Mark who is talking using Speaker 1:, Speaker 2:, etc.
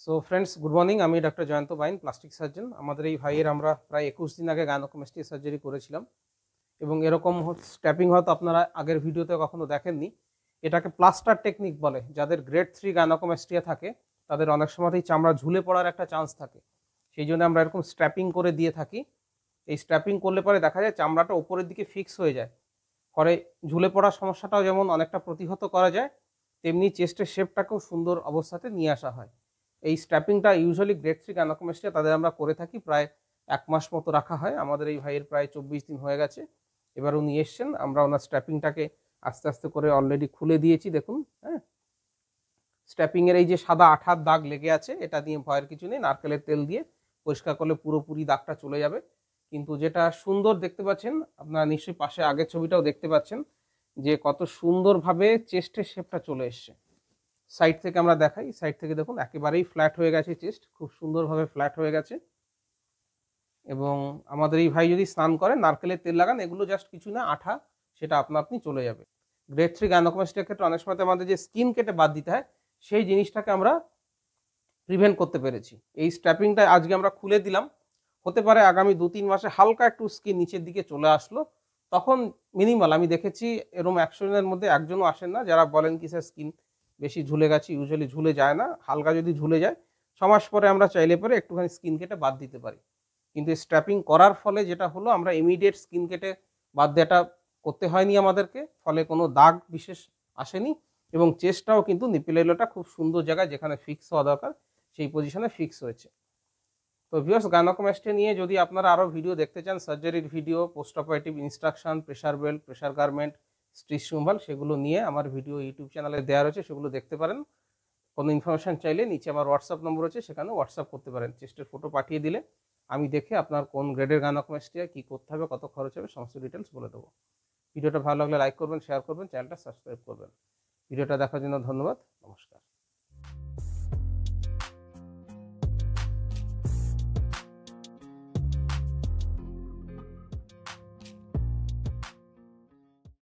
Speaker 1: So friends, good morning. আমি doctor Jayanta বাইন, plastic surgeon. আমাদের এই ভাইয়ের আমরা প্রায় 21 দিন আগে গাইনোকোমাস্টিয়া সার্জারি করেছিলাম এবং এরকম স্ট্যাপিং হয়তো আপনারা আগের ভিডিওতে কখনো দেখেননি। এটাকে প্লাস্টার টেকনিক বলে। যাদের গ্রেড 3 গাইনোকোমাস্টিয়া থাকে তাদের অনেক সময়তেই চামড়া ঝুলে পড়ার একটা চান্স থাকে, সেই জন্য আমরা এরকম স্ট্র্যাপিং করে দিয়ে থাকি। এই স্ট্র্যাপিং করলে পরে দেখা যায় চামড়াটা উপরের দিকে ফিক্স হয়ে যায়, পরে ঝুলে পড়ার সমস্যাটাও যেমন অনেকটা প্রতিহত করা যায়, তেমনি চেস্টের শেপটাকেও সুন্দর অবস্থাতে নিয়ে আসা হয়। এই স্ট্র্যাপিংটা ইউজুয়ালি গ্রেড 3 গাইনোকোমাস্টিয়া তাদের আমরা করে থাকি, প্রায় 1 মাস মতো রাখা হয়। আমাদের এই ভাইয়ের প্রায় 24 দিন হয়ে গেছে, এবার উনি এসছেন। আমরা ওনার স্ট্র্যাপিংটাকে আস্তে আস্তে করে অলরেডি খুলে দিয়েছি, দেখুন। হ্যাঁ, স্ট্র্যাপিংয়ের এই যে সাদা আঠার দাগ লেগে আছে, এটা নিয়ে ভয়ের কিছু নেই। নারকেলের তেল দিয়ে পরিষ্কার করলে পুরোপুরি দাগটা চলে যাবে। কিন্তু যেটা সুন্দর দেখতে পাচ্ছেন, আপনারা নিশ্চয়ই পাশে আগের ছবিটাও দেখতে পাচ্ছেন যে কত সুন্দরভাবে চেস্টের শেপটা চলে এসছে। সাইড থেকে আমরা দেখাই, সাইড থেকে দেখুন একেবারেই ফ্ল্যাট হয়ে গেছে, চেস্ট খুব সুন্দরভাবে ফ্ল্যাট হয়ে গেছে। এবং আমাদের এই ভাই যদি স্নান করেন, নারকেলের তেল লাগান, এগুলো জাস্ট কিছু না, আঠা, সেটা আপনা আপনি চলে যাবে। গ্রেড 3 গাইনোকোমাস্টিয়ার ক্ষেত্রে অনেক সময় আমাদের যে স্কিন কেটে বাদ দিতে হয়, সেই জিনিসটাকে আমরা প্রিভেন্ট করতে পেরেছি। এই স্ট্র্যাপিংটা আজকে আমরা খুলে দিলাম, হতে পারে আগামী 2-3 মাসে হালকা একটু স্কিন নিচের দিকে চলে আসলো, তখন মিনিমাল, আমি দেখেছি এরকম 100 জনের মধ্যে একজনও আসেন না যারা বলেন কি স্যার স্কিন বেশি ঝুলে গেছে। ইউজুয়ালি ঝুলে যায় না, হালকা যদি ঝুলে যায় 6 মাস পরে আমরা চাইলে পরে একটুখানি স্কিন কেটে বাদ দিতে পারি। কিন্তু স্ট্র্যাপিং করার ফলে যেটা হলো, আমরা ইমিডিয়েট স্কিন কেটে বাদ দেওয়াটা করতে হয়নি আমাদেরকে, ফলে কোনো দাগ বিশেষ আসেনি এবং চেস্টটাও কিন্তু নিপিলেলোটা খুব সুন্দর জায়গায় যেখানে ফিক্স হওয়া দরকার সেই পজিশনে ফিক্স হয়েছে। তো ভিউয়ার্স, গাইনোকোমাস্টিয়া নিয়ে যদি আপনারা আরও ভিডিও দেখতে চান, সার্জারির video, post operative instruction, pressure belt, pressure garment, stitch removal, সেগুলো নিয়ে আমার ভিডিও ইউটিউব চ্যানেলে দেওয়া রয়েছে, সেগুলো দেখতে পারেন। কোনো ইনফরমেশন চাইলে নিচে আমার হোয়াটসঅ্যাপ নম্বর আছে, সেখানে হোয়াটসঅ্যাপ করতে পারেন। চেস্টের ফটো পাঠিয়ে দিলে আমি দেখে আপনার কোন গ্রেডের গাইনোকোমাস্টিয়া, কী করতে হবে, কত খরচ হবে, সমস্ত ডিটেলস বলে দেবো। ভিডিওটা ভালো লাগলে লাইক করবেন, শেয়ার করবেন, চ্যানেলটা সাবস্ক্রাইব করবেন। ভিডিওটা দেখার জন্য ধন্যবাদ, নমস্কার।